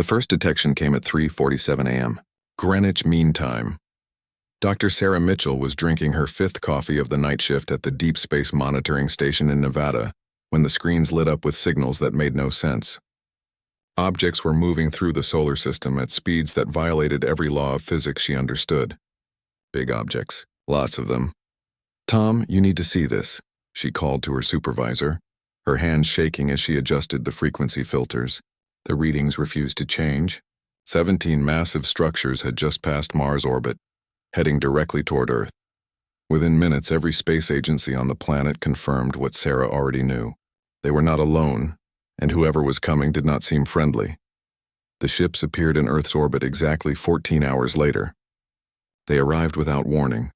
first detection came at 3:47 a.m. Greenwich Mean Time. Dr. Sarah Mitchell was drinking her fifth coffee of the night shift at the Deep Space Monitoring Station in Nevada when the screens lit up with signals that made no sense. Objects were moving through the solar system at speeds that violated every law of physics she understood. Big objects, lots of them. "Tom, you need to see this," she called to her supervisor, her hands shaking as she adjusted the frequency filters. The readings refused to change. 17 massive structures had just passed Mars orbit, heading directly toward Earth. Within minutes, every space agency on the planet confirmed what Sarah already knew. They were not alone, and whoever was coming did not seem friendly. The ships appeared in Earth's orbit exactly 14 hours later. They arrived without warning,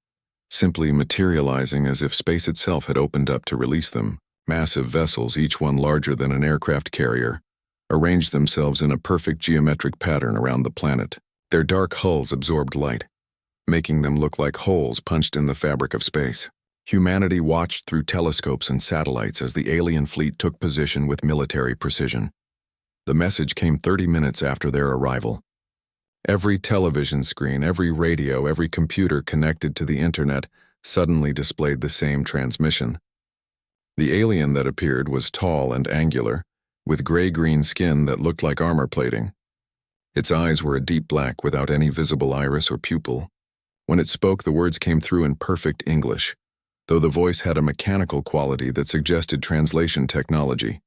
simply materializing as if space itself had opened up to release them. Massive vessels, each one larger than an aircraft carrier, arranged themselves in a perfect geometric pattern around the planet. Their dark hulls absorbed light, making them look like holes punched in the fabric of space. Humanity watched through telescopes and satellites as the alien fleet took position with military precision. The message came 30 minutes after their arrival. Every television screen, every radio, every computer connected to the internet suddenly displayed the same transmission. The alien that appeared was tall and angular, with gray-green skin that looked like armor plating. Its eyes were a deep black without any visible iris or pupil. When it spoke, the words came through in perfect English, though the voice had a mechanical quality that suggested translation technology.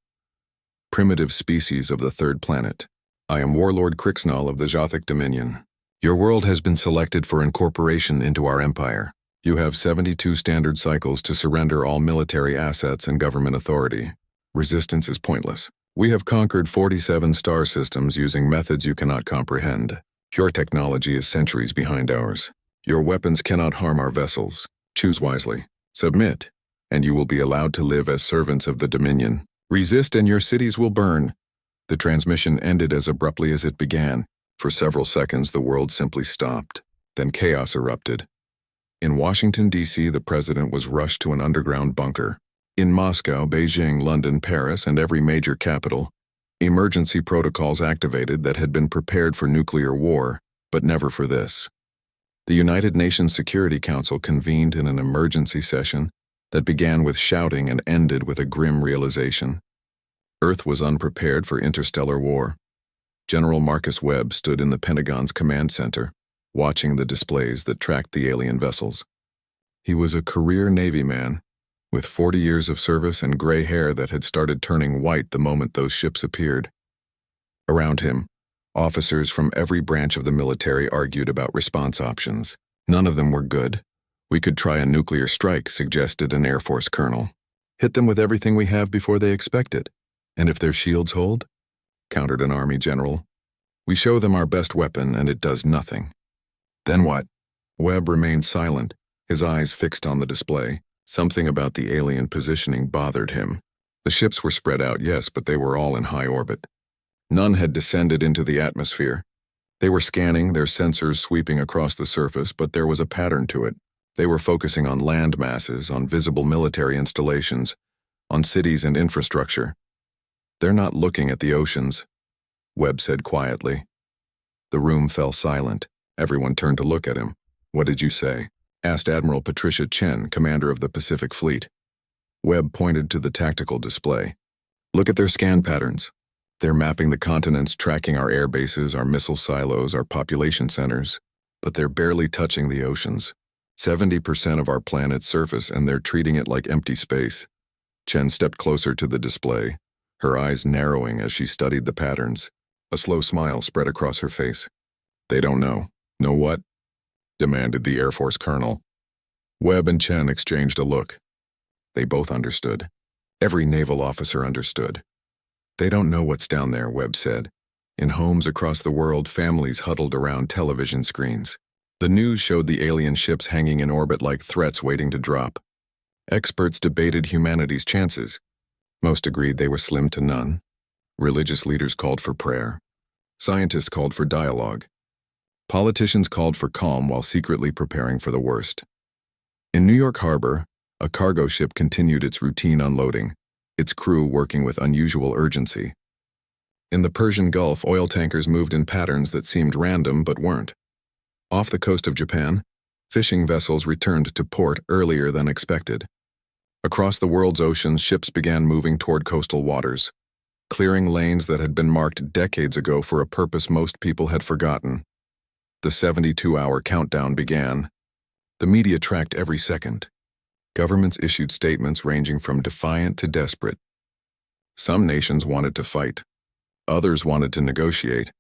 "Primitive species of the third planet. I am Warlord Crixnall of the Jothic Dominion. Your world has been selected for incorporation into our empire. You have 72 standard cycles to surrender all military assets and government authority. Resistance is pointless. We have conquered 47 star systems using methods you cannot comprehend. Your technology is centuries behind ours. Your weapons cannot harm our vessels. Choose wisely. Submit, and you will be allowed to live as servants of the Dominion. Resist and your cities will burn." The transmission ended as abruptly as it began. For several seconds, the world simply stopped. Then chaos erupted. In Washington, D.C., the president was rushed to an underground bunker. In Moscow, Beijing, London, Paris, and every major capital, emergency protocols activated that had been prepared for nuclear war, but never for this. The United Nations Security Council convened in an emergency session that began with shouting and ended with a grim realization. Earth was unprepared for interstellar war. General Marcus Webb stood in the Pentagon's command center, watching the displays that tracked the alien vessels. He was a career Navy man, with 40 years of service and gray hair that had started turning white the moment those ships appeared. Around him, officers from every branch of the military argued about response options. None of them were good. "We could try a nuclear strike," suggested an Air Force colonel. "Hit them with everything we have before they expect it. And if their shields hold?" countered an Army general. "We show them our best weapon and it does nothing." "Then what?" Webb remained silent, his eyes fixed on the display. Something about the alien positioning bothered him. The ships were spread out, yes, but they were all in high orbit. None had descended into the atmosphere. They were scanning, their sensors sweeping across the surface, but there was a pattern to it. They were focusing on land masses, on visible military installations, on cities and infrastructure. "They're not looking at the oceans," Webb said quietly. The room fell silent. Everyone turned to look at him. "What did you say?" asked Admiral Patricia Chen, commander of the Pacific Fleet. Webb pointed to the tactical display. "Look at their scan patterns. They're mapping the continents, tracking our air bases, our missile silos, our population centers, but they're barely touching the oceans. 70% of our planet's surface, and they're treating it like empty space." Chen stepped closer to the display, her eyes narrowing as she studied the patterns. A slow smile spread across her face. "They don't know." "Know what?" demanded the Air Force colonel. Webb and Chen exchanged a look. They both understood. Every naval officer understood. "They don't know what's down there," Webb said. In homes across the world, families huddled around television screens. The news showed the alien ships hanging in orbit like threats waiting to drop. Experts debated humanity's chances. Most agreed they were slim to none. Religious leaders called for prayer. Scientists called for dialogue. Politicians called for calm while secretly preparing for the worst. In New York Harbor, a cargo ship continued its routine unloading, its crew working with unusual urgency. In the Persian Gulf, oil tankers moved in patterns that seemed random but weren't. Off the coast of Japan, fishing vessels returned to port earlier than expected. Across the world's oceans, ships began moving toward coastal waters, clearing lanes that had been marked decades ago for a purpose most people had forgotten. The 72-hour countdown began. The media tracked every second. Governments issued statements ranging from defiant to desperate. Some nations wanted to fight. Others wanted to negotiate.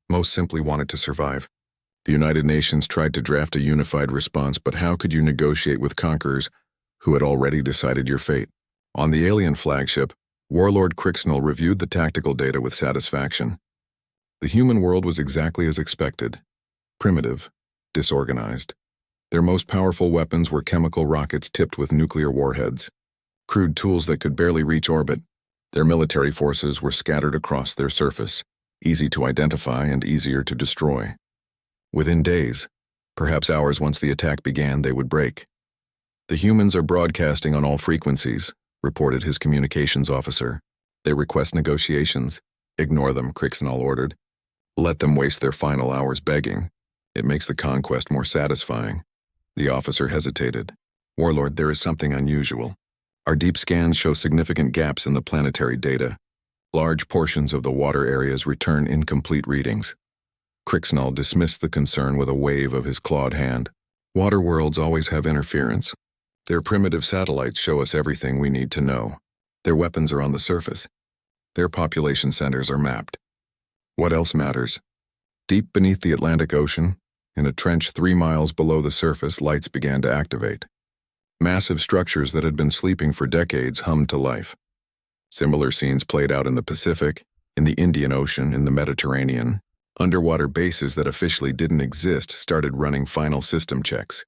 Most simply wanted to survive. The United Nations tried to draft a unified response, but how could you negotiate with conquerors who had already decided your fate? On the alien flagship, Warlord Crixnell reviewed the tactical data with satisfaction. The human world was exactly as expected. Primitive, disorganized. Their most powerful weapons were chemical rockets tipped with nuclear warheads, crude tools that could barely reach orbit. Their military forces were scattered across their surface, easy to identify and easier to destroy. Within days, perhaps hours once the attack began, they would break. "The humans are broadcasting on all frequencies," reported his communications officer. "They request negotiations. Ignore them," Crixnell ordered. "Let them waste their final hours begging. It makes the conquest more satisfying." The officer hesitated. "Warlord, there is something unusual. Our deep scans show significant gaps in the planetary data. Large portions of the water areas return incomplete readings." Crixnell dismissed the concern with a wave of his clawed hand. "Water worlds always have interference. Their primitive satellites show us everything we need to know. Their weapons are on the surface. Their population centers are mapped. What else matters?" Deep beneath the Atlantic Ocean, in a trench 3 miles below the surface, lights began to activate. Massive structures that had been sleeping for decades hummed to life. Similar scenes played out in the Pacific, in the Indian Ocean, in the Mediterranean. Underwater bases that officially didn't exist started running final system checks.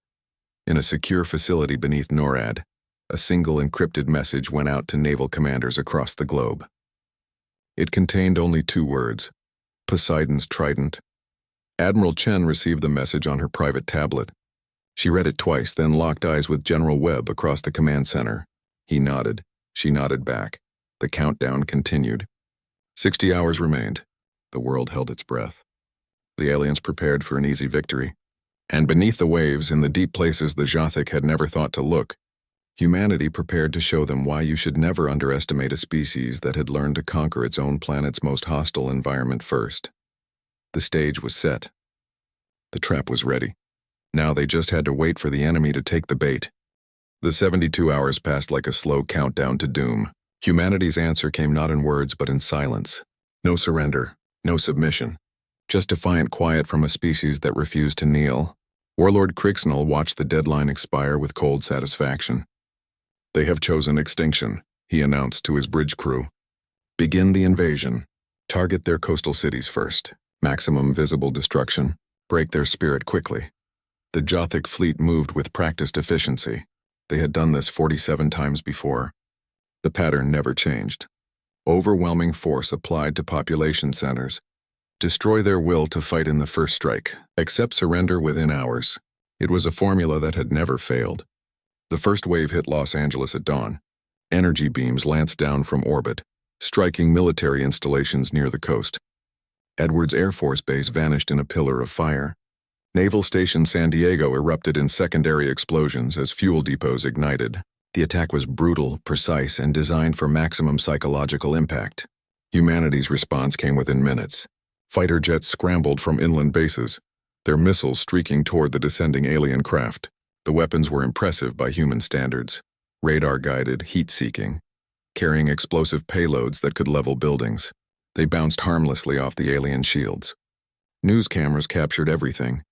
In a secure facility beneath NORAD, a single encrypted message went out to naval commanders across the globe. It contained only 2 words: Poseidon's Trident. Admiral Chen received the message on her private tablet. She read it twice, then locked eyes with General Webb across the command center. He nodded. She nodded back. The countdown continued. 60 hours remained. The world held its breath. The aliens prepared for an easy victory. And beneath the waves, in the deep places the Jothic had never thought to look, humanity prepared to show them why you should never underestimate a species that had learned to conquer its own planet's most hostile environment first. The stage was set. The trap was ready. Now they just had to wait for the enemy to take the bait. The 72 hours passed like a slow countdown to doom. Humanity's answer came not in words but in silence. No surrender, no submission. Just defiant quiet from a species that refused to kneel. Warlord Crixnell watched the deadline expire with cold satisfaction. "They have chosen extinction," he announced to his bridge crew. "Begin the invasion. Target their coastal cities first. Maximum visible destruction. Break their spirit quickly." The Jothic fleet moved with practiced efficiency. They had done this 47 times before. The pattern never changed. Overwhelming force applied to population centers. Destroy their will to fight in the first strike. Accept surrender within hours. It was a formula that had never failed. The first wave hit Los Angeles at dawn. Energy beams lanced down from orbit, striking military installations near the coast. Edwards Air Force Base vanished in a pillar of fire. Naval Station San Diego erupted in secondary explosions as fuel depots ignited. The attack was brutal, precise, and designed for maximum psychological impact. Humanity's response came within minutes. Fighter jets scrambled from inland bases, their missiles streaking toward the descending alien craft. The weapons were impressive by human standards. Radar-guided, heat-seeking, carrying explosive payloads that could level buildings. They bounced harmlessly off the alien shields. News cameras captured everything.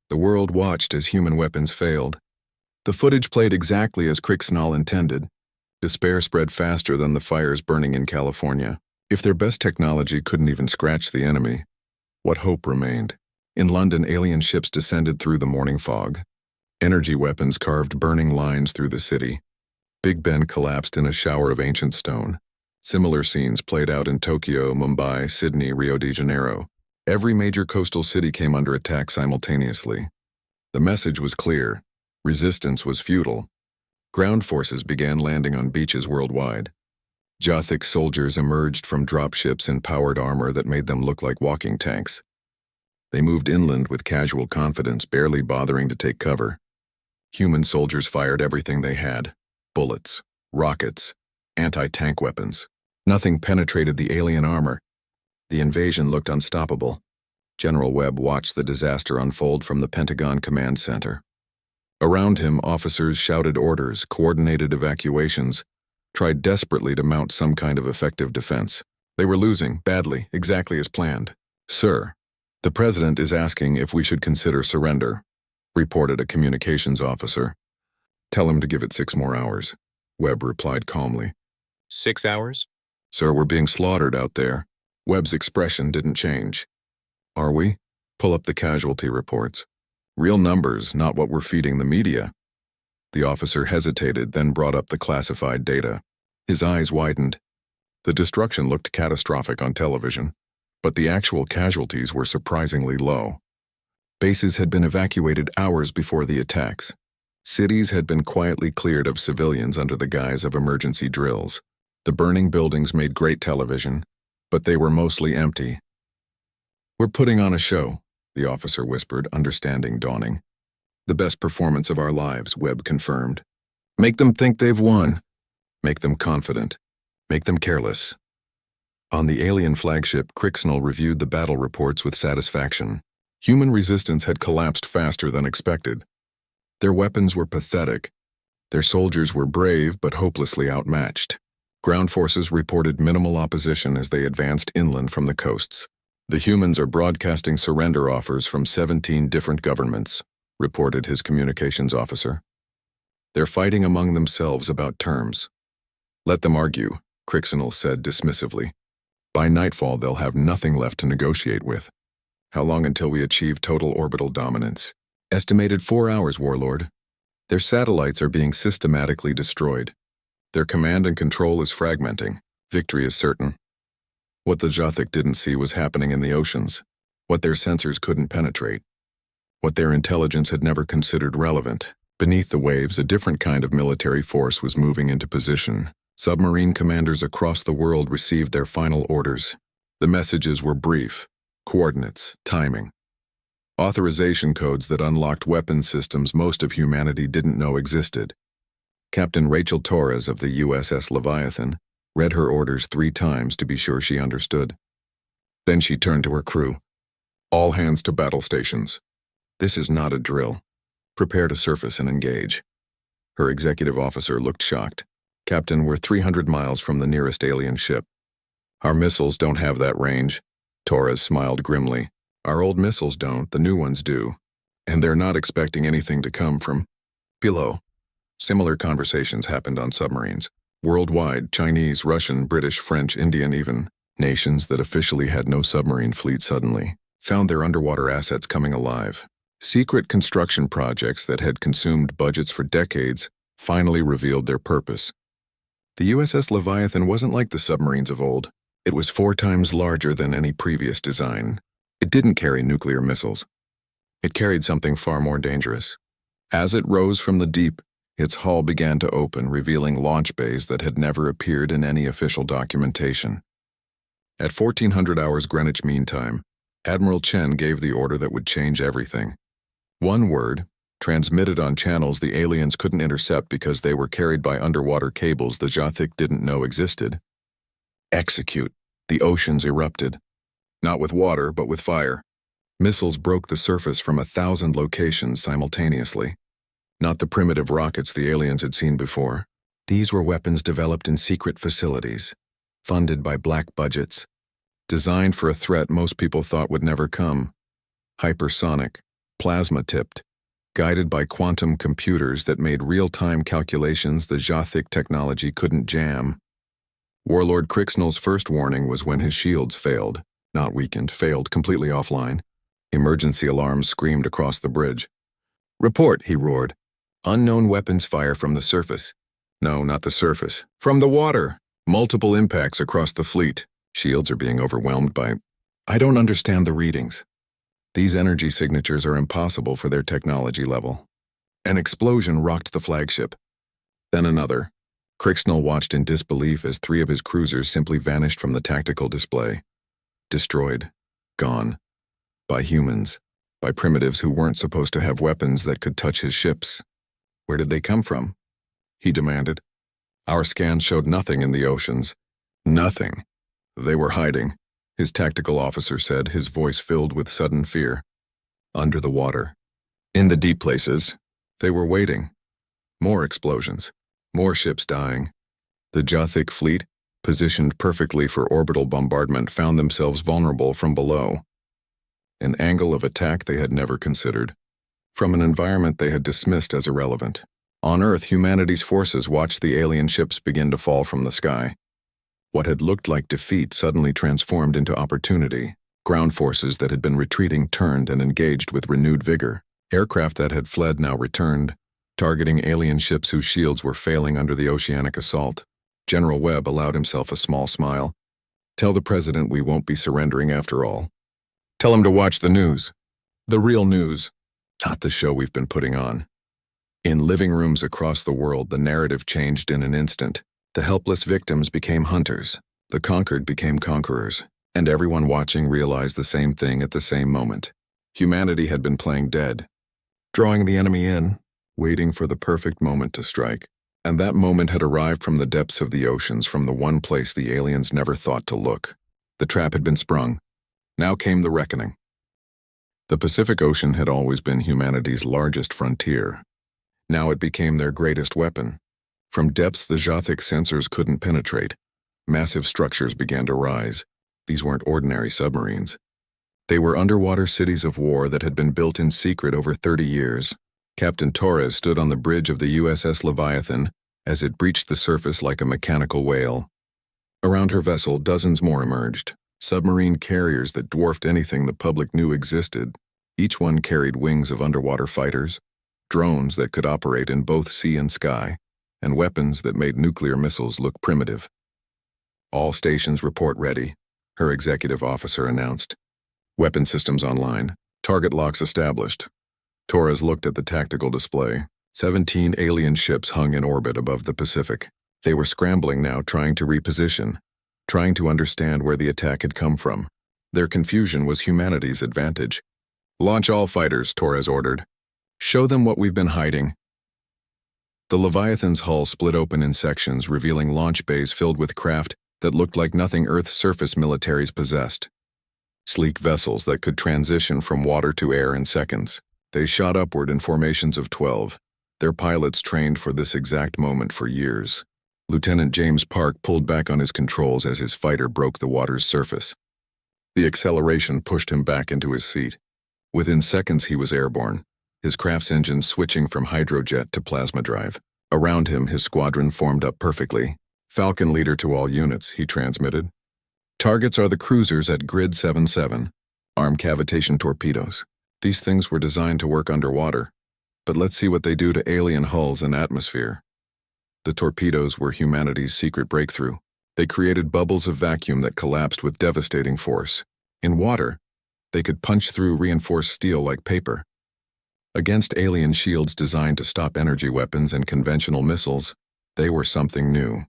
The world watched as human weapons failed. The footage played exactly as Crixnell intended. Despair spread faster than the fires burning in California. If their best technology couldn't even scratch the enemy, what hope remained? In London, alien ships descended through the morning fog. Energy weapons carved burning lines through the city. Big Ben collapsed in a shower of ancient stone. Similar scenes played out in Tokyo, Mumbai, Sydney, Rio de Janeiro. Every major coastal city came under attack simultaneously. The message was clear. Resistance was futile. Ground forces began landing on beaches worldwide. Jothic soldiers emerged from dropships in powered armor that made them look like walking tanks. They moved inland with casual confidence, barely bothering to take cover. Human soldiers fired everything they had: bullets, rockets, anti-tank weapons. Nothing penetrated the alien armor. The invasion looked unstoppable. General Webb watched the disaster unfold from the Pentagon Command Center. Around him, officers shouted orders, coordinated evacuations, tried desperately to mount some kind of effective defense. They were losing, badly, exactly as planned. "Sir, the President is asking if we should consider surrender," reported a communications officer. "Tell him to give it 6 more hours," Webb replied calmly. 6 hours? "Sir, we're being slaughtered out there." Webb's expression didn't change. "Are we? Pull up the casualty reports. Real numbers, not what we're feeding the media." The officer hesitated, then brought up the classified data. His eyes widened. The destruction looked catastrophic on television, but the actual casualties were surprisingly low. Bases had been evacuated hours before the attacks. Cities had been quietly cleared of civilians under the guise of emergency drills. The burning buildings made great television, but they were mostly empty. "We're putting on a show," the officer whispered, understanding dawning. "The best performance of our lives," Webb confirmed. "Make them think they've won. Make them confident. Make them careless." On the alien flagship, Crixnell reviewed the battle reports with satisfaction. Human resistance had collapsed faster than expected. Their weapons were pathetic. Their soldiers were brave but hopelessly outmatched. Ground forces reported minimal opposition as they advanced inland from the coasts. "The humans are broadcasting surrender offers from 17 different governments," reported his communications officer. "They're fighting among themselves about terms." "Let them argue," Crixnell said dismissively. "By nightfall, they'll have nothing left to negotiate with." "How long until we achieve total orbital dominance?" "Estimated 4 hours, Warlord. Their satellites are being systematically destroyed. Their command and control is fragmenting. Victory is certain." What the Jothic didn't see was happening in the oceans, what their sensors couldn't penetrate, what their intelligence had never considered relevant. Beneath the waves, a different kind of military force was moving into position. Submarine commanders across the world received their final orders. The messages were brief: coordinates, timing, authorization codes that unlocked weapons systems most of humanity didn't know existed. Captain Rachel Torres of the USS Leviathan read her orders 3 times to be sure she understood. Then she turned to her crew. "All hands to battle stations. This is not a drill. Prepare to surface and engage." Her executive officer looked shocked. "Captain, we're 300 miles from the nearest alien ship." "Our missiles don't have that range." Torres smiled grimly. "Our old missiles don't, the new ones do. And they're not expecting anything to come from below." Similar conversations happened on submarines. Worldwide, Chinese, Russian, British, French, Indian even, nations that officially had no submarine fleet suddenly found their underwater assets coming alive. Secret construction projects that had consumed budgets for decades finally revealed their purpose. The USS Leviathan wasn't like the submarines of old. It was 4 times larger than any previous design. It didn't carry nuclear missiles. It carried something far more dangerous. As it rose from the deep, its hull began to open, revealing launch bays that had never appeared in any official documentation. At 1400 hours Greenwich Mean Time, Admiral Chen gave the order that would change everything. One word, transmitted on channels the aliens couldn't intercept because they were carried by underwater cables the Jothic didn't know existed. Execute. The oceans erupted. Not with water, but with fire. Missiles broke the surface from 1,000 locations simultaneously. Not the primitive rockets the aliens had seen before. These were weapons developed in secret facilities, funded by black budgets, designed for a threat most people thought would never come. Hypersonic, plasma-tipped, guided by quantum computers that made real-time calculations the Jothic technology couldn't jam. Warlord Crixnell's first warning was when his shields failed, not weakened, failed completely offline. Emergency alarms screamed across the bridge. "Report," he roared. "Unknown weapons fire from the surface." "No, not the surface. From the water. Multiple impacts across the fleet. Shields are being overwhelmed by... I don't understand the readings. These energy signatures are impossible for their technology level." An explosion rocked the flagship. Then another. Cricksnell watched in disbelief as 3 of his cruisers simply vanished from the tactical display. Destroyed. Gone. By humans. By primitives who weren't supposed to have weapons that could touch his ships. Where did they come from? He demanded. Our scans showed nothing in the oceans. Nothing. They were hiding, his tactical officer said, his voice filled with sudden fear. Under the water. In the deep places. They were waiting. More explosions. More ships dying. The Jothic fleet, positioned perfectly for orbital bombardment, found themselves vulnerable from below. An angle of attack they had never considered. From an environment they had dismissed as irrelevant. On Earth, humanity's forces watched the alien ships begin to fall from the sky. What had looked like defeat suddenly transformed into opportunity. Ground forces that had been retreating turned and engaged with renewed vigor. Aircraft that had fled now returned, targeting alien ships whose shields were failing under the oceanic assault. General Webb allowed himself a small smile. Tell the president we won't be surrendering after all. Tell him to watch the news. The real news, not the show we've been putting on. In living rooms across the world, the narrative changed in an instant. The helpless victims became hunters. The conquered became conquerors. And everyone watching realized the same thing at the same moment. Humanity had been playing dead, drawing the enemy in, waiting for the perfect moment to strike. And that moment had arrived from the depths of the oceans, from the one place the aliens never thought to look. The trap had been sprung. Now came the reckoning. The Pacific Ocean had always been humanity's largest frontier. Now it became their greatest weapon. From depths the Jothic sensors couldn't penetrate, massive structures began to rise. These weren't ordinary submarines. They were underwater cities of war that had been built in secret over 30 years. Captain Torres stood on the bridge of the USS Leviathan as it breached the surface like a mechanical whale. Around her vessel, dozens more emerged. Submarine carriers that dwarfed anything the public knew existed. Each one carried wings of underwater fighters, drones that could operate in both sea and sky, and weapons that made nuclear missiles look primitive. All stations report ready, her executive officer announced. Weapon systems online. Target locks established. Torres looked at the tactical display. 17 alien ships hung in orbit above the Pacific. They were scrambling now, trying to reposition, trying to understand where the attack had come from. Their confusion was humanity's advantage. Launch all fighters, Torres ordered. Show them what we've been hiding. The Leviathan's hull split open in sections, revealing launch bays filled with craft that looked like nothing Earth's surface militaries possessed. Sleek vessels that could transition from water to air in seconds. They shot upward in formations of 12, their pilots trained for this exact moment for years. Lieutenant James Park pulled back on his controls as his fighter broke the water's surface. The acceleration pushed him back into his seat. Within seconds he was airborne, his craft's engines switching from hydrojet to plasma drive. Around him, his squadron formed up perfectly. Falcon leader to all units, he transmitted. Targets are the cruisers at Grid 77, armed cavitation torpedoes. These things were designed to work underwater, but let's see what they do to alien hulls and atmosphere. The torpedoes were humanity's secret breakthrough. They created bubbles of vacuum that collapsed with devastating force. In water, they could punch through reinforced steel like paper. Against alien shields designed to stop energy weapons and conventional missiles, they were something new.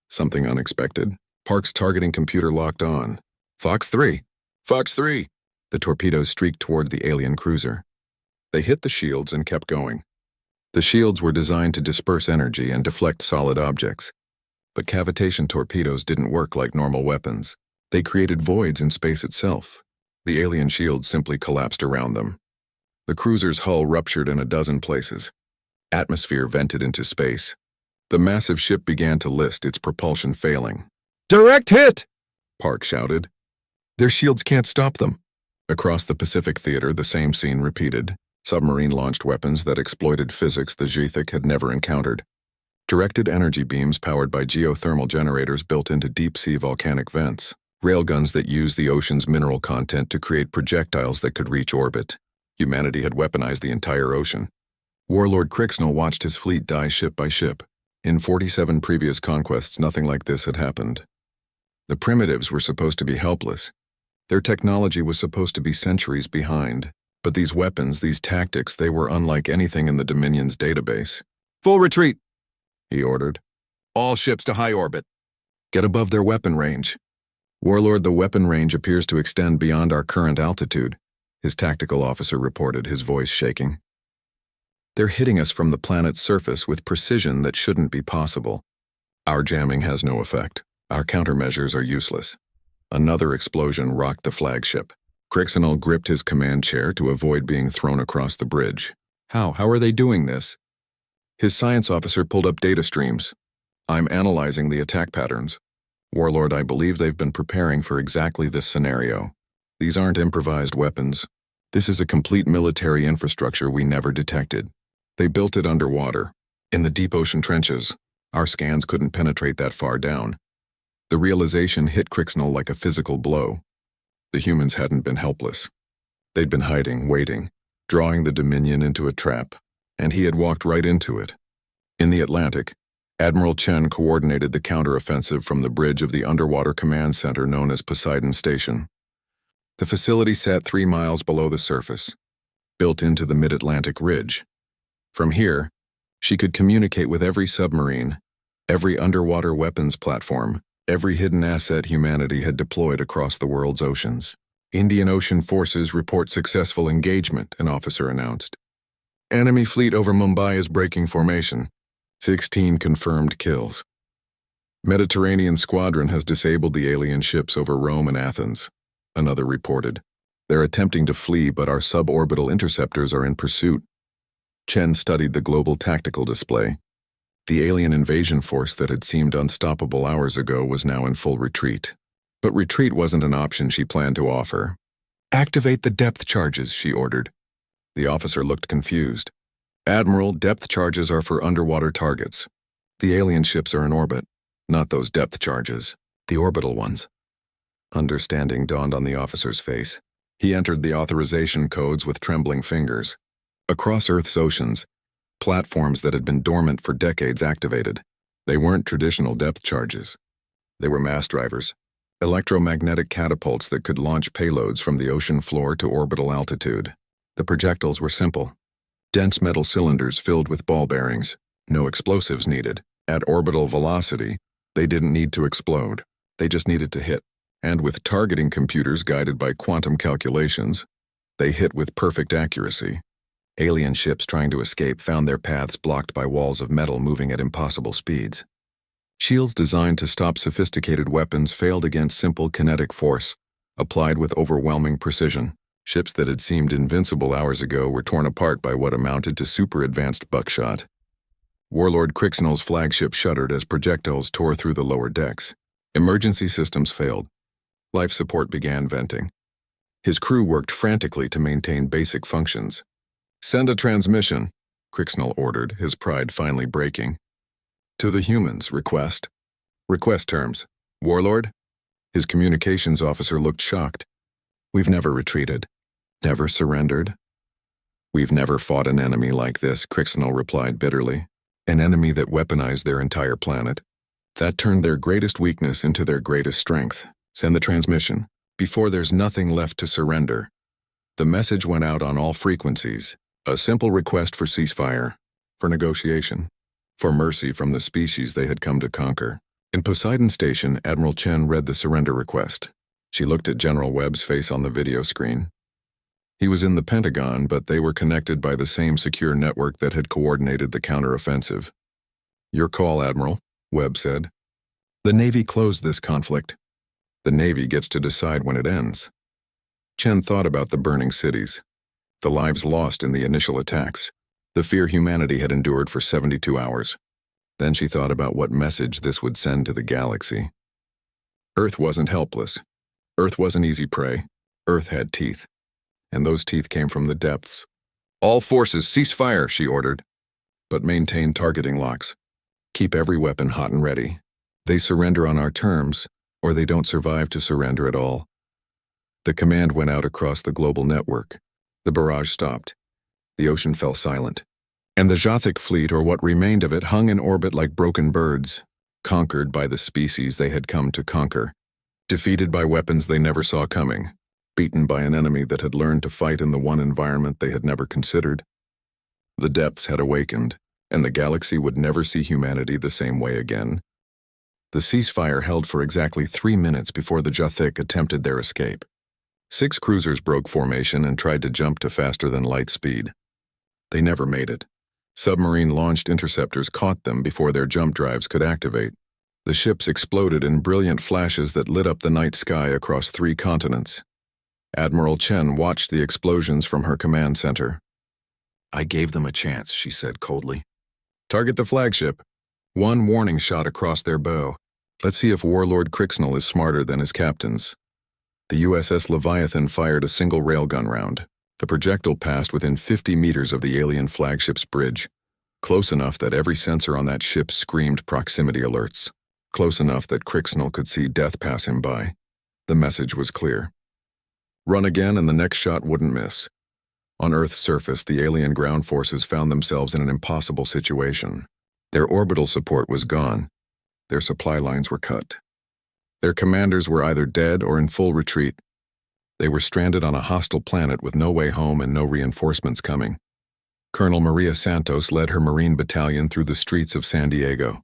Something unexpected. Park's targeting computer locked on. Fox 3. Fox 3. The torpedoes streaked toward the alien cruiser. They hit the shields and kept going. The shields were designed to disperse energy and deflect solid objects. But cavitation torpedoes didn't work like normal weapons. They created voids in space itself. The alien shields simply collapsed around them. The cruiser's hull ruptured in a dozen places. Atmosphere vented into space. The massive ship began to list, its propulsion failing. "Direct hit!" Park shouted. "Their shields can't stop them." Across the Pacific theater, the same scene repeated. Submarine-launched weapons that exploited physics the Jothic had never encountered. Directed energy beams powered by geothermal generators built into deep-sea volcanic vents. Railguns that used the ocean's mineral content to create projectiles that could reach orbit. Humanity had weaponized the entire ocean. Warlord Cricksnell watched his fleet die ship by ship. In 47 previous conquests, nothing like this had happened. The primitives were supposed to be helpless. Their technology was supposed to be centuries behind. But these weapons, these tactics, they were unlike anything in the Dominion's database. "Full retreat," he ordered. All ships to high orbit. Get above their weapon range. Warlord, the weapon range appears to extend beyond our current altitude, his tactical officer reported, his voice shaking. They're hitting us from the planet's surface with precision that shouldn't be possible. Our jamming has no effect. Our countermeasures are useless. Another explosion rocked the flagship. Crixinol gripped his command chair to avoid being thrown across the bridge. How are they doing this? His science officer pulled up data streams. I'm analyzing the attack patterns. Warlord, I believe they've been preparing for exactly this scenario. These aren't improvised weapons. This is a complete military infrastructure we never detected. They built it underwater, in the deep ocean trenches. Our scans couldn't penetrate that far down. The realization hit Crixinol like a physical blow. The humans hadn't been helpless. They'd been hiding, waiting, drawing the Dominion into a trap, and he had walked right into it. In the Atlantic, Admiral Chen coordinated the counteroffensive from the bridge of the underwater command center known as Poseidon Station. The facility sat 3 miles below the surface, built into the mid-Atlantic ridge. From here, she could communicate with every submarine, every underwater weapons platform, every hidden asset humanity had deployed across the world's oceans. Indian Ocean forces report successful engagement, an officer announced. Enemy fleet over Mumbai is breaking formation. 16 confirmed kills. Mediterranean squadron has disabled the alien ships over Rome and Athens, another reported. They're attempting to flee, but our suborbital interceptors are in pursuit. Chen studied the global tactical display. The alien invasion force that had seemed unstoppable hours ago was now in full retreat. But retreat wasn't an option she planned to offer. Activate the depth charges, she ordered. The officer looked confused. Admiral, depth charges are for underwater targets. The alien ships are in orbit, not those depth charges, the orbital ones. Understanding dawned on the officer's face. He entered the authorization codes with trembling fingers. Across Earth's oceans, platforms that had been dormant for decades activated. They weren't traditional depth charges. They were mass drivers, electromagnetic catapults that could launch payloads from the ocean floor to orbital altitude. The projectiles were simple. Dense metal cylinders filled with ball bearings, no explosives needed. At orbital velocity, they didn't need to explode. They just needed to hit. And with targeting computers guided by quantum calculations, they hit with perfect accuracy. Alien ships trying to escape found their paths blocked by walls of metal moving at impossible speeds. Shields designed to stop sophisticated weapons failed against simple kinetic force, applied with overwhelming precision. Ships that had seemed invincible hours ago were torn apart by what amounted to super-advanced buckshot. Warlord Crixinol's flagship shuddered as projectiles tore through the lower decks. Emergency systems failed. Life support began venting. His crew worked frantically to maintain basic functions. Send a transmission, Crixinol ordered, his pride finally breaking. To the humans, request. Request terms. Warlord? His communications officer looked shocked. We've never retreated. Never surrendered. We've never fought an enemy like this, Crixinol replied bitterly. An enemy that weaponized their entire planet. That turned their greatest weakness into their greatest strength. Send the transmission, before there's nothing left to surrender. The message went out on all frequencies. A simple request for ceasefire, for negotiation, for mercy from the species they had come to conquer. In Poseidon Station, Admiral Chen read the surrender request. She looked at General Webb's face on the video screen. He was in the Pentagon, but they were connected by the same secure network that had coordinated the counteroffensive. Your call, Admiral, Webb said. The Navy closed this conflict. The Navy gets to decide when it ends. Chen thought about the burning cities, the lives lost in the initial attacks, the fear humanity had endured for 72 hours. Then she thought about what message this would send to the galaxy. Earth wasn't helpless. Earth wasn't easy prey. Earth had teeth. And those teeth came from the depths. All forces cease fire, she ordered. But maintain targeting locks. Keep every weapon hot and ready. They surrender on our terms, or they don't survive to surrender at all. The command went out across the global network. The barrage stopped. The ocean fell silent. And the Jothic fleet, or what remained of it, hung in orbit like broken birds, conquered by the species they had come to conquer, defeated by weapons they never saw coming, beaten by an enemy that had learned to fight in the one environment they had never considered. The depths had awakened, and the galaxy would never see humanity the same way again. The ceasefire held for exactly 3 minutes before the Jathik attempted their escape. 6 cruisers broke formation and tried to jump to faster-than-light speed. They never made it. Submarine-launched interceptors caught them before their jump drives could activate. The ships exploded in brilliant flashes that lit up the night sky across 3 continents. Admiral Chen watched the explosions from her command center. "I gave them a chance," she said coldly. "Target the flagship." One warning shot across their bow. Let's see if Warlord Crixnell is smarter than his captains. The USS Leviathan fired a single railgun round. The projectile passed within 50 meters of the alien flagship's bridge, close enough that every sensor on that ship screamed proximity alerts, close enough that Crixnell could see death pass him by. The message was clear. Run again and the next shot wouldn't miss. On Earth's surface, the alien ground forces found themselves in an impossible situation. Their orbital support was gone. Their supply lines were cut. Their commanders were either dead or in full retreat. They were stranded on a hostile planet with no way home and no reinforcements coming. Colonel Maria Santos led her Marine battalion through the streets of San Diego.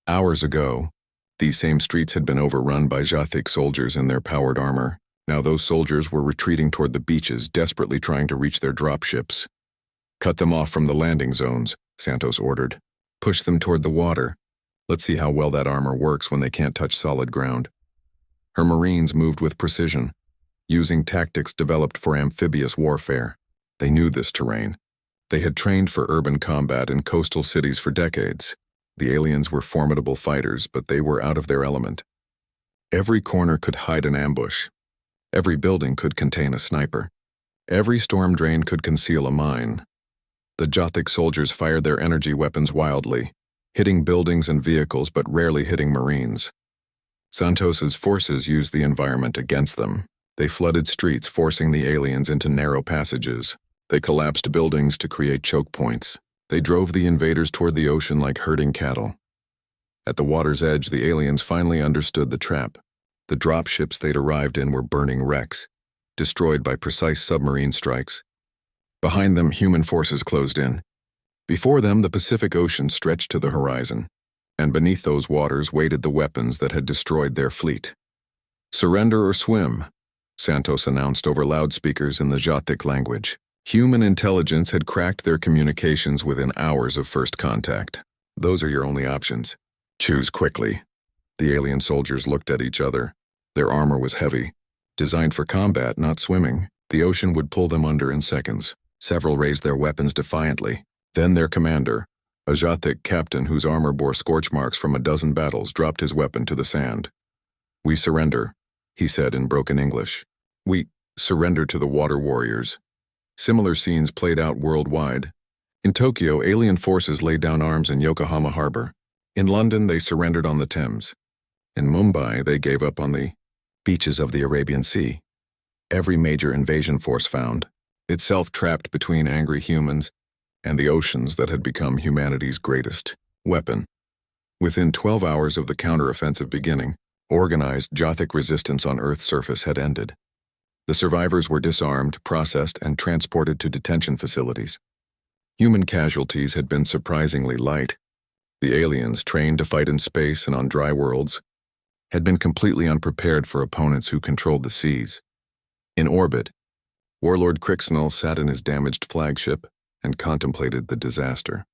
Hours ago, these same streets had been overrun by Jathik soldiers in their powered armor. Now those soldiers were retreating toward the beaches, desperately trying to reach their dropships. "Cut them off from the landing zones," Santos ordered. "Push them toward the water. Let's see how well that armor works when they can't touch solid ground." Her Marines moved with precision, using tactics developed for amphibious warfare. They knew this terrain. They had trained for urban combat in coastal cities for decades. The aliens were formidable fighters, but they were out of their element. Every corner could hide an ambush. Every building could contain a sniper. Every storm drain could conceal a mine. The Jathik soldiers fired their energy weapons wildly, hitting buildings and vehicles but rarely hitting Marines. Santos's forces used the environment against them. They flooded streets, forcing the aliens into narrow passages. They collapsed buildings to create choke points. They drove the invaders toward the ocean like herding cattle. At the water's edge, the aliens finally understood the trap. The dropships they'd arrived in were burning wrecks, destroyed by precise submarine strikes. Behind them, human forces closed in. Before them, the Pacific Ocean stretched to the horizon, and beneath those waters waited the weapons that had destroyed their fleet. "Surrender or swim," Santos announced over loudspeakers in the Jathik language. Human intelligence had cracked their communications within hours of first contact. "Those are your only options. Choose quickly." The alien soldiers looked at each other. Their armor was heavy, designed for combat, not swimming. The ocean would pull them under in seconds. Several raised their weapons defiantly. Then their commander, a Jathik captain whose armor bore scorch marks from a dozen battles, dropped his weapon to the sand. "We surrender," he said in broken English. "We surrender to the water warriors." Similar scenes played out worldwide. In Tokyo, alien forces laid down arms in Yokohama Harbor. In London, they surrendered on the Thames. In Mumbai, they gave up on the beaches of the Arabian Sea. Every major invasion force found itself trapped between angry humans and the oceans that had become humanity's greatest weapon. Within 12 hours of the counteroffensive beginning, organized Jathik resistance on Earth's surface had ended. The survivors were disarmed, processed, and transported to detention facilities. Human casualties had been surprisingly light. The aliens, trained to fight in space and on dry worlds, had been completely unprepared for opponents who controlled the seas. In orbit, Warlord Crixnell sat in his damaged flagship and contemplated the disaster.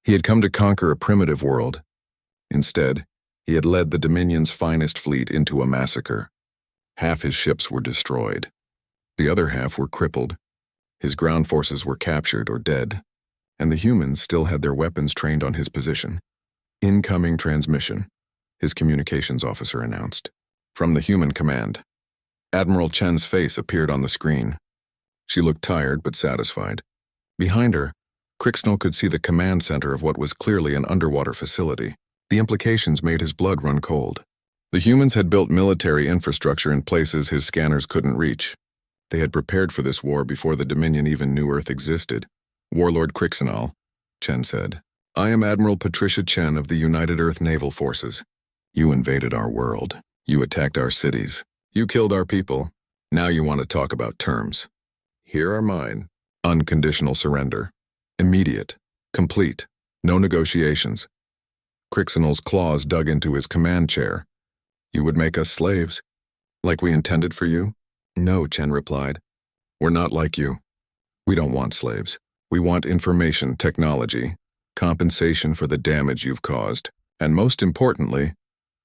He had come to conquer a primitive world. Instead, he had led the Dominion's finest fleet into a massacre. Half his ships were destroyed. The other half were crippled. His ground forces were captured or dead, and the humans still had their weapons trained on his position. "Incoming transmission," his communications officer announced. "From the human command." Admiral Chen's face appeared on the screen. She looked tired but satisfied. Behind her, Crixnell could see the command center of what was clearly an underwater facility. The implications made his blood run cold. The humans had built military infrastructure in places his scanners couldn't reach. They had prepared for this war before the Dominion even knew Earth existed. "Warlord Crixnell," Chen said, "I am Admiral Patricia Chen of the United Earth Naval Forces. You invaded our world. You attacked our cities. You killed our people. Now you want to talk about terms. Here are mine. Unconditional surrender. Immediate. Complete. No negotiations. Crixinal's claws dug into his command chair. You would make us slaves? Like we intended for you? No, Chen replied. We're not like you. We don't want slaves. We want information, technology, compensation for the damage you've caused, and most importantly,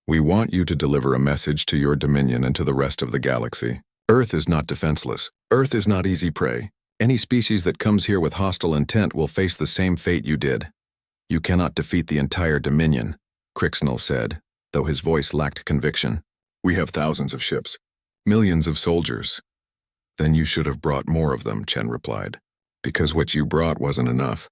we want you to deliver a message to your dominion and to the rest of the galaxy. Earth is not defenseless. Earth is not easy prey. Any species that comes here with hostile intent will face the same fate you did. You cannot defeat the entire dominion, Crixinal said, though his voice lacked conviction. We have thousands of ships, millions of soldiers. Then you should have brought more of them, Chen replied. Because what you brought wasn't enough.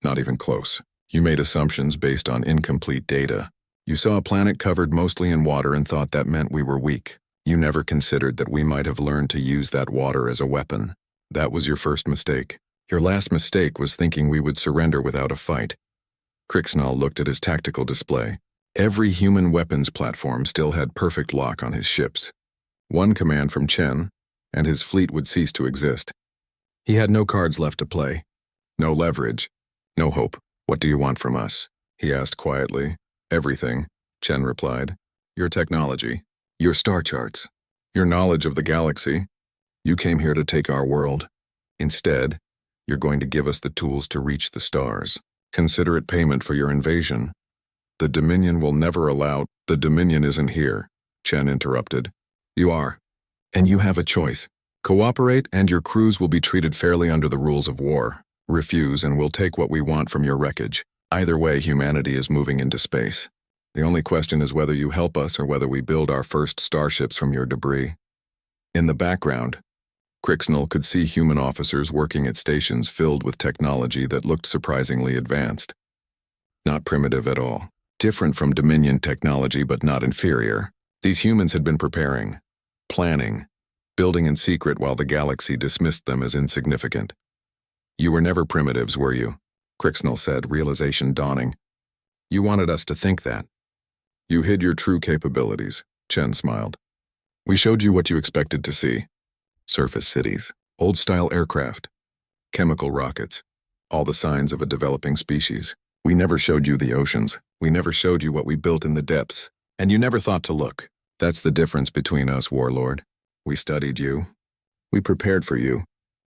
Not even close. You made assumptions based on incomplete data. You saw a planet covered mostly in water and thought that meant we were weak. You never considered that we might have learned to use that water as a weapon. That was your first mistake. Your last mistake was thinking we would surrender without a fight. Crixinal looked at his tactical display. Every human weapons platform still had perfect lock on his ships. One command from Chen, and his fleet would cease to exist. He had no cards left to play. No leverage. No hope. What do you want from us? He asked quietly. Everything, Chen replied. Your technology. Your star charts. Your knowledge of the galaxy. You came here to take our world. Instead, you're going to give us the tools to reach the stars. Consider it payment for your invasion. The Dominion will never allow— The Dominion isn't here, Chen interrupted. You are. And you have a choice. Cooperate and your crews will be treated fairly under the rules of war. Refuse and we'll take what we want from your wreckage. Either way, humanity is moving into space. The only question is whether you help us or whether we build our first starships from your debris. In the background, Crixinal could see human officers working at stations filled with technology that looked surprisingly advanced. Not primitive at all. Different from Dominion technology but not inferior. These humans had been preparing, planning, building in secret while the galaxy dismissed them as insignificant. You were never primitives, were you? Crixinal said, realization dawning. You wanted us to think that. You hid your true capabilities, Chen smiled. We showed you what you expected to see. Surface cities, old-style aircraft, chemical rockets, all the signs of a developing species. We never showed you the oceans. We never showed you what we built in the depths. And you never thought to look. That's the difference between us, Warlord. We studied you. We prepared for you.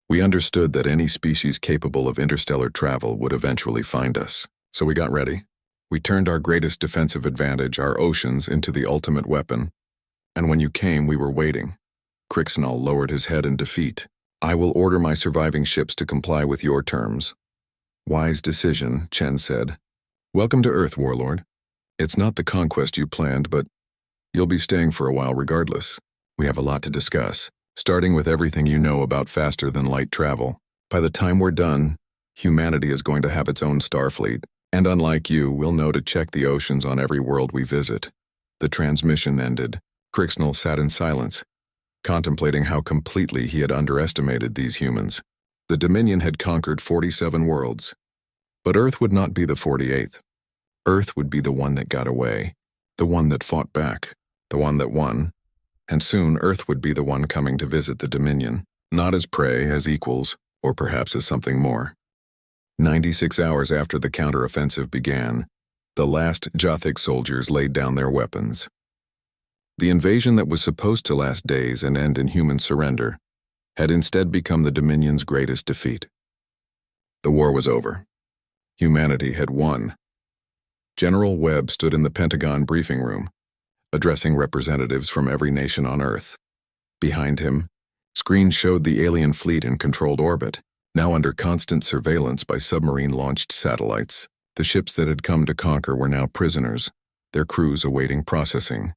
We understood that any species capable of interstellar travel would eventually find us. So we got ready. We turned our greatest defensive advantage, our oceans, into the ultimate weapon. And when you came, we were waiting. Crixinal lowered his head in defeat. I will order my surviving ships to comply with your terms. Wise decision, Chen said. Welcome to Earth, Warlord. It's not the conquest you planned, but you'll be staying for a while regardless. We have a lot to discuss, starting with everything you know about faster-than-light travel. By the time we're done, humanity is going to have its own starfleet, and unlike you, we'll know to check the oceans on every world we visit. The transmission ended. Crixinal sat in silence, contemplating how completely he had underestimated these humans. The Dominion had conquered 47 worlds, but Earth would not be the 48th. Earth would be the one that got away, the one that fought back, the one that won, and soon Earth would be the one coming to visit the Dominion, not as prey, as equals, or perhaps as something more. 96 hours after the counteroffensive began, the last Jothic soldiers laid down their weapons. The invasion that was supposed to last days and end in human surrender had instead become the Dominion's greatest defeat. The war was over. Humanity had won. General Webb stood in the Pentagon briefing room, addressing representatives from every nation on Earth. Behind him, screens showed the alien fleet in controlled orbit, now under constant surveillance by submarine-launched satellites. The ships that had come to conquer were now prisoners, their crews awaiting processing.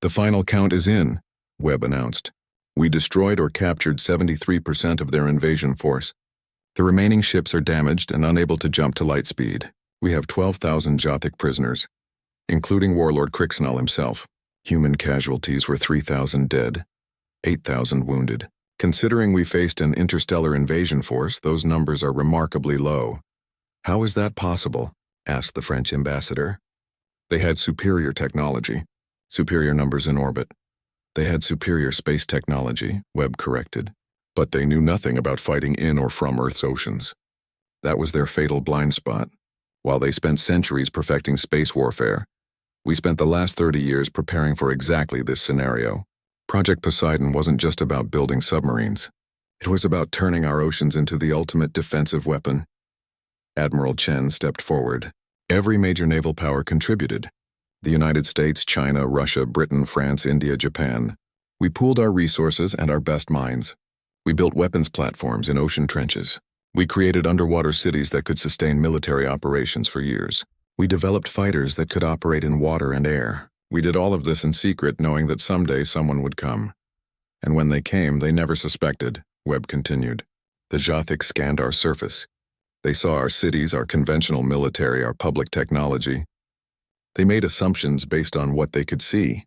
The final count is in, Webb announced. We destroyed or captured 73% of their invasion force. The remaining ships are damaged and unable to jump to light speed. We have 12,000 Jothic prisoners, including Warlord Crixinal himself. Human casualties were 3,000 dead, 8,000 wounded. Considering we faced an interstellar invasion force, those numbers are remarkably low. How is that possible? Asked the French ambassador. They had superior technology, superior numbers in orbit. They had superior space technology, Webb corrected, but they knew nothing about fighting in or from Earth's oceans. That was their fatal blind spot. While they spent centuries perfecting space warfare, we spent the last 30 years preparing for exactly this scenario. Project Poseidon wasn't just about building submarines. It was about turning our oceans into the ultimate defensive weapon. Admiral Chen stepped forward. Every major naval power contributed. The United States, China, Russia, Britain, France, India, Japan. We pooled our resources and our best minds. We built weapons platforms in ocean trenches. We created underwater cities that could sustain military operations for years. We developed fighters that could operate in water and air. We did all of this in secret, knowing that someday someone would come. And when they came, they never suspected, Webb continued. The Jothic scanned our surface. They saw our cities, our conventional military, our public technology. They made assumptions based on what they could see.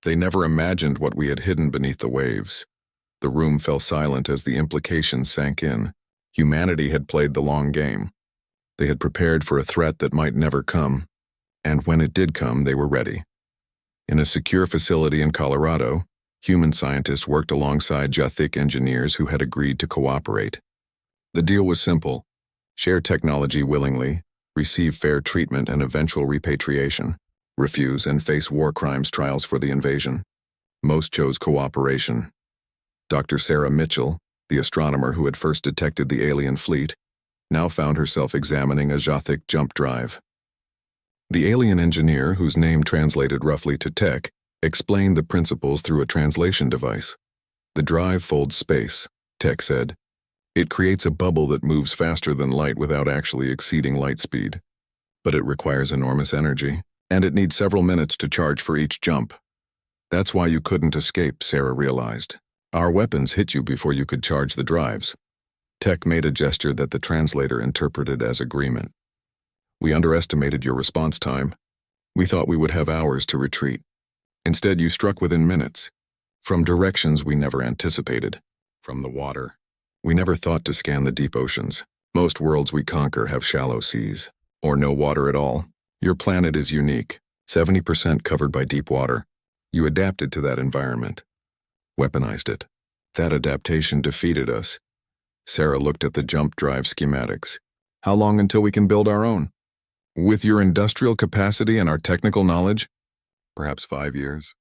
They never imagined what we had hidden beneath the waves. The room fell silent as the implications sank in. Humanity had played the long game. They had prepared for a threat that might never come. And when it did come, they were ready. In a secure facility in Colorado, human scientists worked alongside Jothic engineers who had agreed to cooperate. The deal was simple: share technology willingly, receive fair treatment and eventual repatriation, refuse and face war crimes trials for the invasion. Most chose cooperation. Dr. Sarah Mitchell, the astronomer who had first detected the alien fleet, now found herself examining a Jothic jump drive. The alien engineer, whose name translated roughly to tech, explained the principles through a translation device. The drive folds space, Tech said. It creates a bubble that moves faster than light without actually exceeding light speed. But it requires enormous energy, and it needs several minutes to charge for each jump. That's why you couldn't escape, Sarah realized. Our weapons hit you before you could charge the drives. Tech made a gesture that the translator interpreted as agreement. We underestimated your response time. We thought we would have hours to retreat. Instead, you struck within minutes. From directions we never anticipated. From the water. We never thought to scan the deep oceans. Most worlds we conquer have shallow seas. Or no water at all. Your planet is unique. 70% covered by deep water. You adapted to that environment. Weaponized it. That adaptation defeated us. Sarah looked at the jump drive schematics. How long until we can build our own? With your industrial capacity and our technical knowledge? Perhaps 5 years.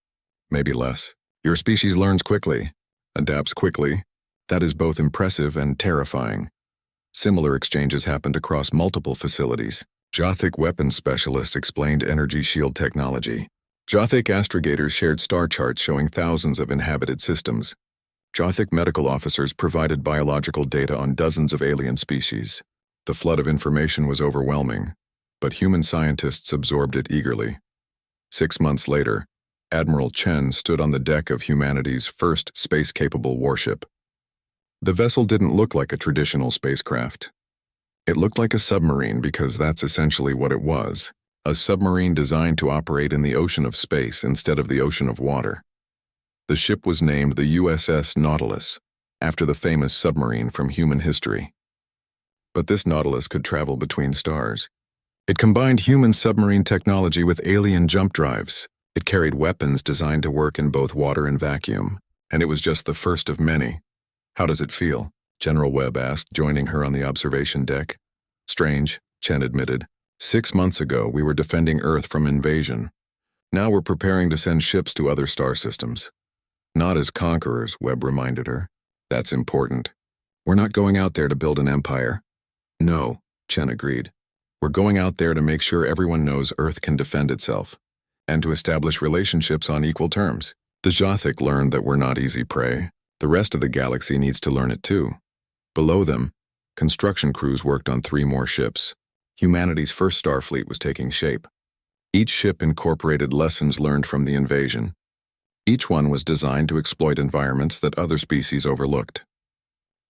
Maybe less. Your species learns quickly, adapts quickly. That is both impressive and terrifying. Similar exchanges happened across multiple facilities. Jothic weapons specialists explained energy shield technology. Jothic astrogators shared star charts showing thousands of inhabited systems. Jothic medical officers provided biological data on dozens of alien species. The flood of information was overwhelming, but human scientists absorbed it eagerly. 6 months later, Admiral Chen stood on the deck of humanity's first space-capable warship. The vessel didn't look like a traditional spacecraft. It looked like a submarine because that's essentially what it was, a submarine designed to operate in the ocean of space instead of the ocean of water. The ship was named the USS Nautilus, after the famous submarine from human history. But this Nautilus could travel between stars. It combined human submarine technology with alien jump drives. It carried weapons designed to work in both water and vacuum, and it was just the first of many. How does it feel? General Webb asked, joining her on the observation deck. Strange, Chen admitted. 6 months ago, we were defending Earth from invasion. Now we're preparing to send ships to other star systems. Not as conquerors, Webb reminded her. That's important. We're not going out there to build an empire. No, Chen agreed. We're going out there to make sure everyone knows Earth can defend itself, and to establish relationships on equal terms. The Jothic learned that we're not easy prey. The rest of the galaxy needs to learn it too. Below them, construction crews worked on 3 more ships. Humanity's first star fleet was taking shape. Each ship incorporated lessons learned from the invasion. Each one was designed to exploit environments that other species overlooked.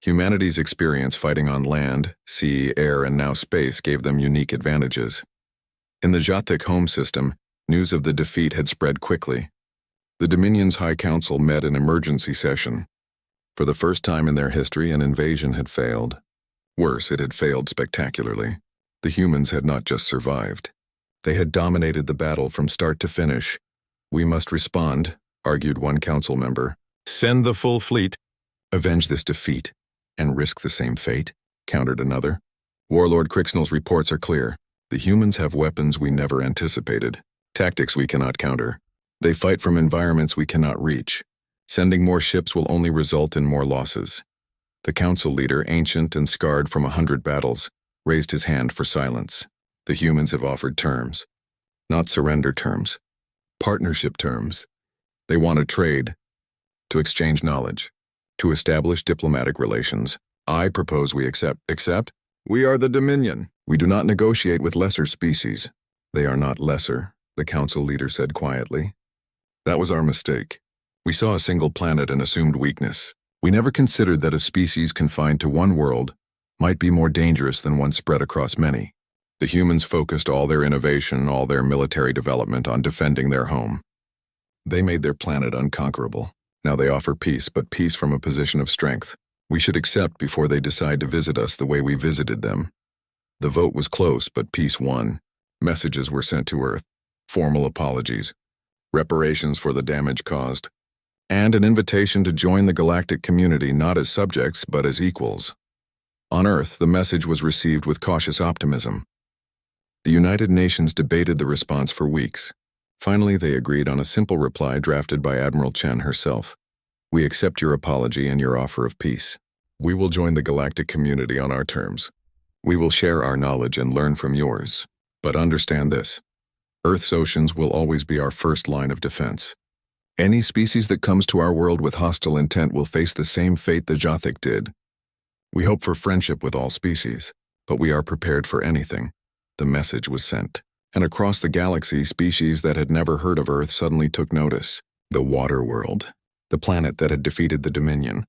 Humanity's experience fighting on land, sea, air, and now space gave them unique advantages. In the Jothic home system, news of the defeat had spread quickly. The Dominion's High Council met in emergency session. For the first time in their history, an invasion had failed. Worse, it had failed spectacularly. The humans had not just survived. They had dominated the battle from start to finish. We must respond, argued one council member. Send the full fleet. Avenge this defeat, and risk the same fate, countered another. Warlord Crixnell's reports are clear. The humans have weapons we never anticipated, tactics we cannot counter. They fight from environments we cannot reach. Sending more ships will only result in more losses. The council leader, ancient and scarred from 100 battles, raised his hand for silence. The humans have offered terms. Not surrender terms. Partnership terms. They want to trade, to exchange knowledge, to establish diplomatic relations. I propose we accept. Accept? We are the Dominion. We do not negotiate with lesser species. They are not lesser, the council leader said quietly. That was our mistake. We saw a single planet and assumed weakness. We never considered that a species confined to one world might be more dangerous than one spread across many. The humans focused all their innovation, all their military development on defending their home. They made their planet unconquerable. Now they offer peace, but peace from a position of strength. We should accept before they decide to visit us the way we visited them. The vote was close, but peace won. Messages were sent to Earth, formal apologies, reparations for the damage caused, and an invitation to join the galactic community not as subjects but as equals. On Earth, the message was received with cautious optimism. The United Nations debated the response for weeks. Finally, they agreed on a simple reply drafted by Admiral Chen herself. We accept your apology and your offer of peace. We will join the galactic community on our terms. We will share our knowledge and learn from yours. But understand this. Earth's oceans will always be our first line of defense. Any species that comes to our world with hostile intent will face the same fate the Jothic did. We hope for friendship with all species, but we are prepared for anything. The message was sent. And across the galaxy, species that had never heard of Earth suddenly took notice. The water world. The planet that had defeated the Dominion.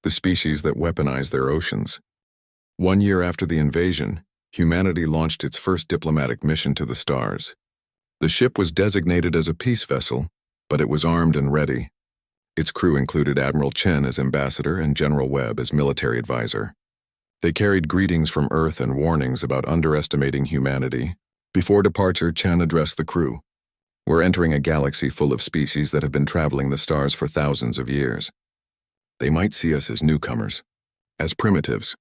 The species that weaponized their oceans. 1 year after the invasion, humanity launched its first diplomatic mission to the stars. The ship was designated as a peace vessel, but it was armed and ready. Its crew included Admiral Chen as ambassador and General Webb as military advisor. They carried greetings from Earth and warnings about underestimating humanity. Before departure, Chen addressed the crew. We're entering a galaxy full of species that have been traveling the stars for thousands of years. They might see us as newcomers, as primitives.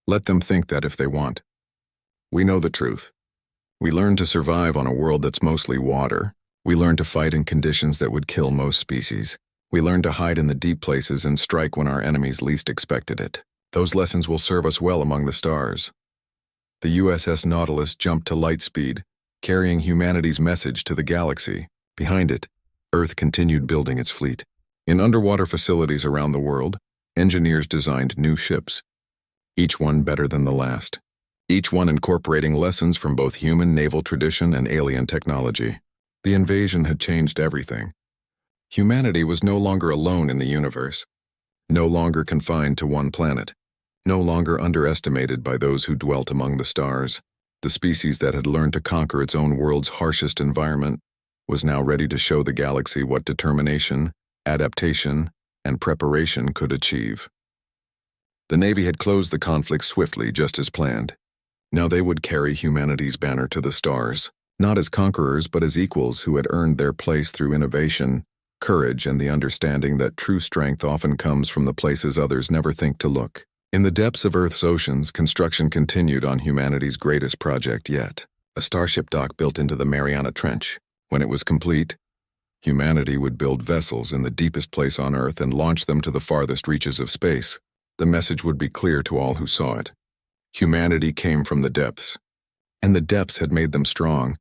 Let them think that if they want. We know the truth. We learned to survive on a world that's mostly water. We learned to fight in conditions that would kill most species. We learned to hide in the deep places and strike when our enemies least expected it. Those lessons will serve us well among the stars. The USS Nautilus jumped to light speed, carrying humanity's message to the galaxy. Behind it, Earth continued building its fleet. In underwater facilities around the world, engineers designed new ships, each one better than the last, each one incorporating lessons from both human naval tradition and alien technology. The invasion had changed everything. Humanity was no longer alone in the universe, no longer confined to one planet, no longer underestimated by those who dwelt among the stars. The species that had learned to conquer its own world's harshest environment was now ready to show the galaxy what determination, adaptation, and preparation could achieve. The Navy had closed the conflict swiftly, just as planned. Now they would carry humanity's banner to the stars, not as conquerors but as equals who had earned their place through innovation, courage, and the understanding that true strength often comes from the places others never think to look. In the depths of Earth's oceans, construction continued on humanity's greatest project yet, a starship dock built into the Mariana Trench. When it was complete, humanity would build vessels in the deepest place on Earth and launch them to the farthest reaches of space. The message would be clear to all who saw it. Humanity came from the depths, and the depths had made them strong.